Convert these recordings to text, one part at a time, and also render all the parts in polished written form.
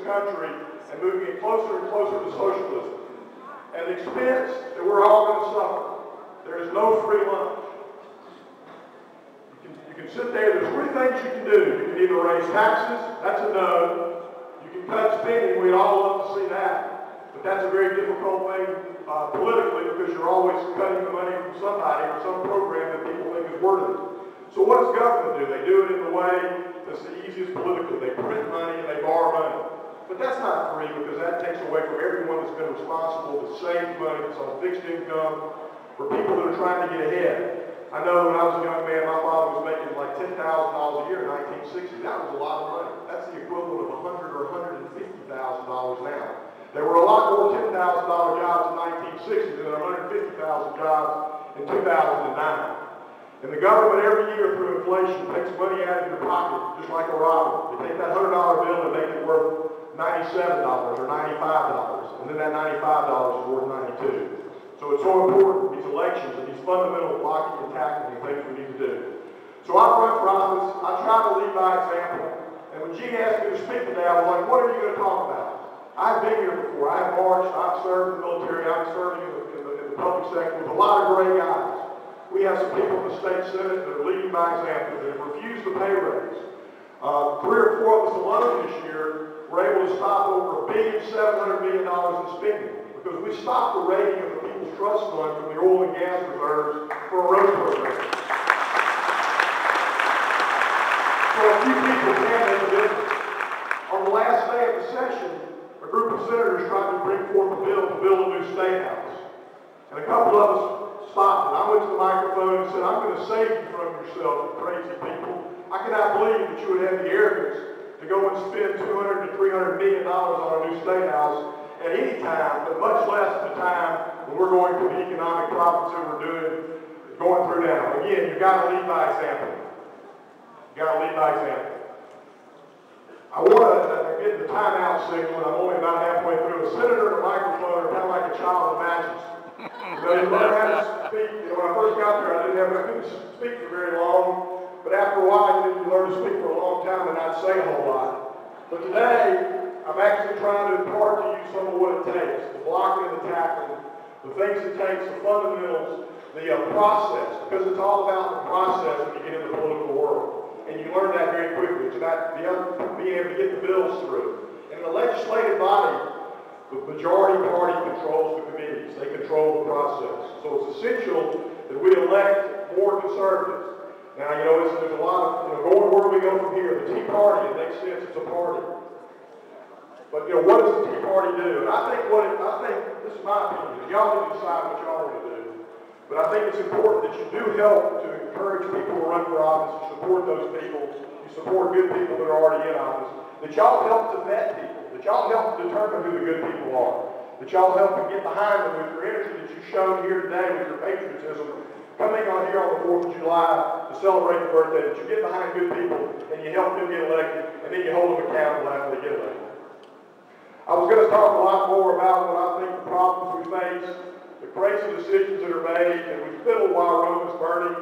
country and moving it closer and closer to socialism. At the expense that we're all going to suffer. There is no free lunch. You can sit there, there's three things you can do. You can either raise taxes, that's a no. You can cut spending, we'd all love to see that. But that's a very difficult thing politically because you're always cutting the money from somebody or some program that people think is worth it. So what does government do? They do it in the way that's the easiest politically. They print money and they borrow money. But that's not free because that takes away from everyone that's been responsible to save money that's on fixed income for people that are trying to get ahead. I know when I was a young man, my father was making like $10,000 a year in 1960. That was a lot of money. That's the equivalent of $100,000 or $150,000 now. There were a lot more $10,000 jobs in 1960 than there are $150,000 jobs in 2009. And the government every year through inflation takes money out of your pocket just like a robber. They take that $100 bill and make it worth $97 or $95, and then that $95 is worth $92. So it's so important, these elections and these fundamental blocking and tackling things we need to do. So I run for office, I try to lead by example. And when Gene asked me to speak today, I was like, what are you going to talk about? I've been here before, I've marched, I've served in the military, I've served in the public sector with a lot of great guys. We have some people in the state senate that are leading by example, that have refused to pay raise. 3 or 4 of us alone this year were able to stop over $1.7 billion in spending because we stopped the raiding of the People's Trust Fund from the oil and gas reserves for a road program. So a few people can make a difference. On the last day of the session, a group of senators tried to bring forth a bill to build a new state house. And a couple of us stopped it. I went to the microphone and said, I'm going to save you from yourself, you crazy people. I cannot believe that you would have the arrogance to go and spend $200 to $300 million on a new state house at any time, but much less at the time when we're going through the economic problems that we're going through now. Again, you've got to lead by example. You've got to lead by example. I want to get the timeout signal, and I'm only about halfway through. A senator and a microphone are kind of like a child of matches. You learn how to speak. When I first got there, I couldn't speak for very long. But after a while, you learn to speak for a long time and not say a whole lot. But today, I'm actually trying to impart to you some of what it takes, the blocking and the tackling, the things it takes, the fundamentals, the process, because it's all about the process when you get in the political world. And you learn that very quickly. It's about being able to get the bills through. And in the legislative body, the majority party controls the committees. They control the process. So it's essential that we elect more conservatives. Now, there's a lot of, going where do we go from here? The Tea Party, it makes sense, it's a party. But, what does the Tea Party do? And I think this is my opinion. Y'all need to decide what y'all want to do. But I think it's important that you do help to encourage people to run for office, you support those people, you support good people that are already in office, that y'all help to vet people, that y'all help to determine who the good people are, that y'all help to get behind them with your energy that you've shown here today with your patriotism, coming on here on the 4th of July to celebrate the birthday, that you get behind good people and you help them get elected, and then you hold them accountable after they get elected. I was going to talk a lot more about what I think the problems we face, the crazy decisions that are made, and we fiddle while Rome is burning.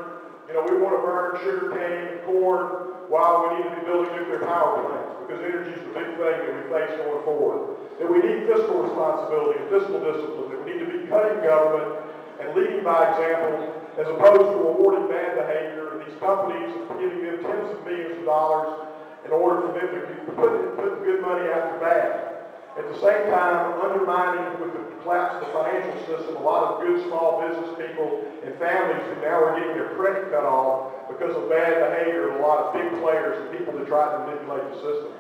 We want to burn sugar cane and corn while we need to be building nuclear power plants, because energy is the big thing that we face going forward. That we need fiscal responsibility and fiscal discipline, that we need to be cutting government and leading by example, as opposed to rewarding bad behavior and these companies giving them tens of millions of dollars in order for them to put good money after bad. At the same time, undermining with the collapse of the financial system a lot of good small business people and families who now are getting their credit cut off because of bad behavior of a lot of big players and people that try to manipulate the system.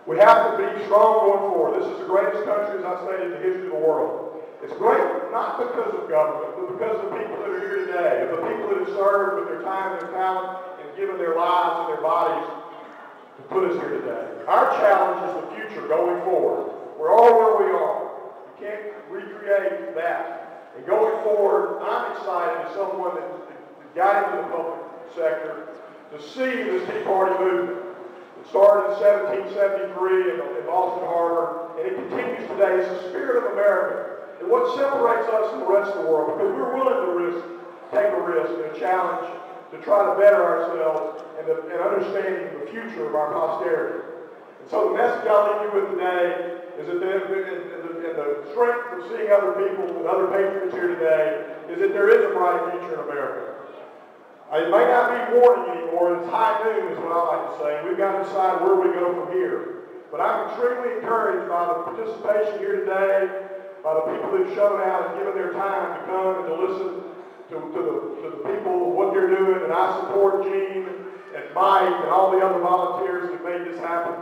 We have to be strong going forward. This is the greatest country, as I stated, in the history of the world. It's great not because of government, but because of the people that are here today, of the people that have served with their time and their talent and given their lives and their bodies to put us here today. Our challenge is the future going forward. We're all where we are. You can't recreate that. And going forward, I'm excited as someone that got into the public sector to see this Tea Party movement. It started in 1773 in Boston Harbor, and it continues today. It's the spirit of America. And what separates us from the rest of the world, because we're willing to take a risk and a challenge to try to better ourselves and understanding the future of our posterity. And so the message I'll leave you with today today is that the strength of seeing other people and other patriots here today is that there is a bright future in America. It may not be morning anymore, it's high noon is what I like to say. We've got to decide where we go from here. But I'm extremely encouraged by the participation here today, by the people who've shown out and given their time to come and to listen to the people, what they're doing, and I support Gene and Mike and all the other volunteers who made this happen.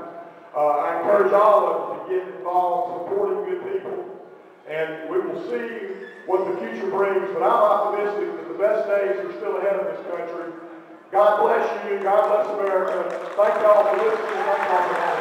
I encourage all of them to get involved, supporting good people, and we will see what the future brings, but I'm optimistic that the best days are still ahead of this country. God bless you, God bless America. Thank y'all for listening, thank y'all for having me.